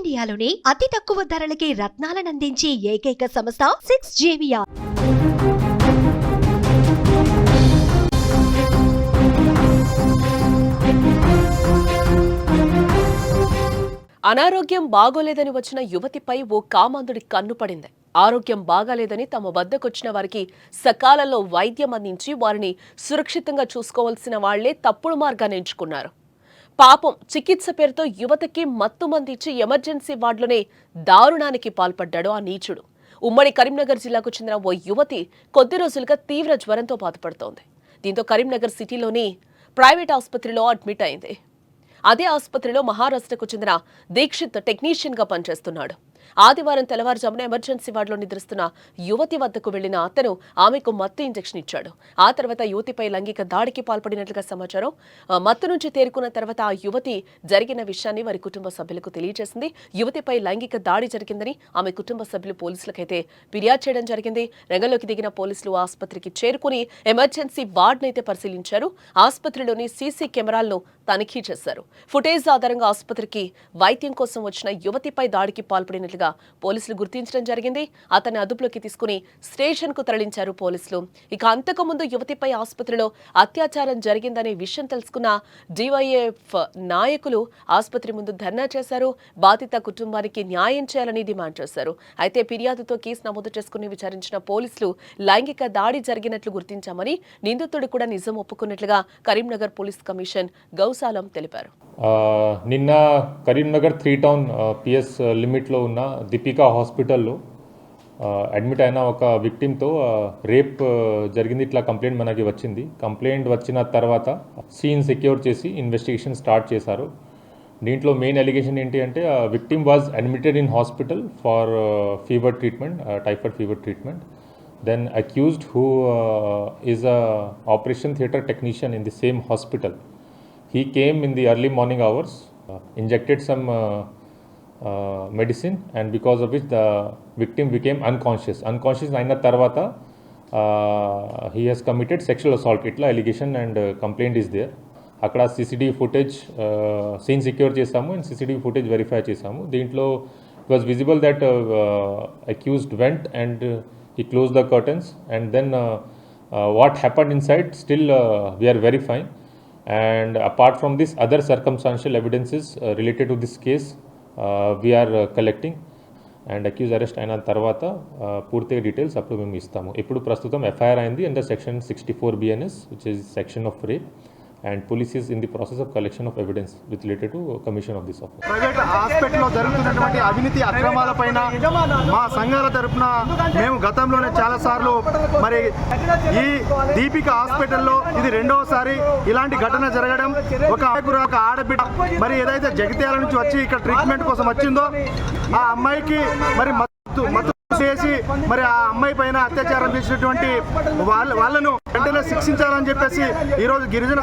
ఇండియాలోనే అతి తక్కువ ధరలకి రత్నాలనందించే ఏకైక సంస్థ 6JVR. అనారోగ్యం బాగోలేదని వచ్చిన యువతిపై ఓ కామాంధుడి కన్ను పడింది. ఆరోగ్యం బాగాలేదని తమ వద్దకొచ్చిన వారికి సకాలంలో వైద్యం అందించి వారిని సురక్షితంగా చూసుకోవాల్సిన వాళ్లే తప్పుడు మార్గాన్ని ఎంచుకున్నారు. పాపం చికిత్స పేరుతో యువతకి మత్తుమందించి ఎమర్జెన్సీ వార్డులోనే దారుణానికి పాల్పడ్డాడు ఆ నీచుడు. ఉమ్మడి కరీంనగర్ జిల్లాకు చెందిన ఓ యువతి కొద్ది రోజులుగా తీవ్ర జ్వరంతో బాధపడుతోంది. దీంతో కరీంనగర్ సిటీలోని ప్రైవేట్ ఆసుపత్రిలో అడ్మిట్ అయింది. అదే ఆసుపత్రిలో మహారాష్ట్రకు చెందిన దీక్షిత్ టెక్నీషియన్ గా పనిచేస్తున్నాడు. ఆదివారం తెల్లవారుజామున ఎమర్జెన్సీ వార్డులో నిద్రిస్తున్న యువతి వద్దకు వెళ్లిన అతను ఆమెకు మత్తు ఇంజెక్షన్ ఇచ్చాడు. ఆ తర్వాత యువతిపై లైంగిక దాడికి పాల్పడినట్లుగా సమాచారం. మత్తు నుంచి తేరుకున్న తర్వాత ఆ యువతి జరిగిన విషయాన్ని వారి కుటుంబ సభ్యులకు తెలియజేసింది. యువతిపై లైంగిక దాడి జరిగిందని ఆమె కుటుంబ సభ్యులు పోలీసులకైతే ఫిర్యాదు చేయడం జరిగింది. రంగంలోకి దిగిన పోలీసులు ఆసుపత్రికి చేరుకుని ఎమర్జెన్సీ వార్డునైతే పరిశీలించారు. ఆసుపత్రిలోని సీసీ కెమెరాలను తనిఖీ చేశారు. ఫుటేజ్ ఆధారంగా ఆసుపత్రికి వైద్యం కోసం వచ్చిన యువతిపై దాడికి పాల్పడినట్లుగా పోలీసులు గుర్తించడం జరిగింది. అతన్ని అదుపులోకి తీసుకుని స్టేషన్ కు తరలించారు పోలీసులు. ఇక అంతకుముందు యువతిపై ఆసుపత్రిలో అత్యాచారం జరిగిందనే విషయం తెలుసుకున్న డివైఎఫ్ నాయకులు ఆసుపత్రి ముందు ధర్నా చేశారు. బాధిత కుటుంబానికి న్యాయం చేయాలని డిమాండ్ చేశారు. అయితే ఫిర్యాదుతో కేసు నమోదు చేసుకుని విచారించిన పోలీసులు లైంగిక దాడి జరిగినట్లు గుర్తించామని, నిందితుడు కూడా నిజం ఒప్పుకున్నట్లుగా కరీంనగర్ పోలీస్ కమిషన్ గౌసాలం తెలిపారు. నిన్న కరీంనగర్ 3 టౌన్ పిఎస్ లిమిట్లో ఉన్న దీపికా హాస్పిటల్లో అడ్మిట్ అయిన ఒక విక్టిమ్తో రేప్ జరిగింది. ఇట్లా కంప్లైంట్ మనకి వచ్చింది. కంప్లైంట్ వచ్చిన తర్వాత సీన్ సెక్యూర్ చేసి ఇన్వెస్టిగేషన్ స్టార్ట్ చేశారు. దీంట్లో మెయిన్ అలిగేషన్ ఏంటి అంటే victim was admitted in hospital for fever treatment, typhoid fever treatment. Then accused who is a operation theatre technician in the same hospital. He came in the early morning hours, injected some medicine, and because of which the victim became unconscious. Unconscious aina tarvata he has committed sexual assault. Itla allegation and complaint is there. అక్కడ CCTV footage scene secure చేసాము and CCTV footage verify చేసాము. దీంట్లో it was visible that accused went and he closed the curtains, and then what happened inside still we are verifying. And apart from this, other circumstantial evidences related to this case we are collecting. And accused arrest అయిన తర్వాత పూర్తిగా details అప్పుడు మేము ఇస్తాము. ఇప్పుడు ప్రస్తుతం FIR అయింది under section 64 BNS, which is section of rape, and police is in the process of collection of evidence with related to commission of this offense. Private హాస్పిటల్లో జరుగుతున్నటువంటి అవినీతి అక్రమాలపైన మా సంఘాల తరపున మేము గతంలోనే చాలాసార్లు మరి ఈ దీపిక హాస్పిటల్లో ఇది రెండవసారి ఇలాంటి ఘటన జరగడం. ఒక ఆడబిడ్డ మరి ఏదైతే జగిత్యాల నుంచి వచ్చి ఇక్కడ ట్రీట్మెంట్ కోసం వచ్చిందో ఆ అమ్మాయికి మరి మత్తు చేసి మరి ఆ అమ్మాయి పైన అత్యాచారం చేసినటువంటి వాళ్ళను వెంటనే శిక్షించాలని చెప్పేసి ఈరోజు గిరిజన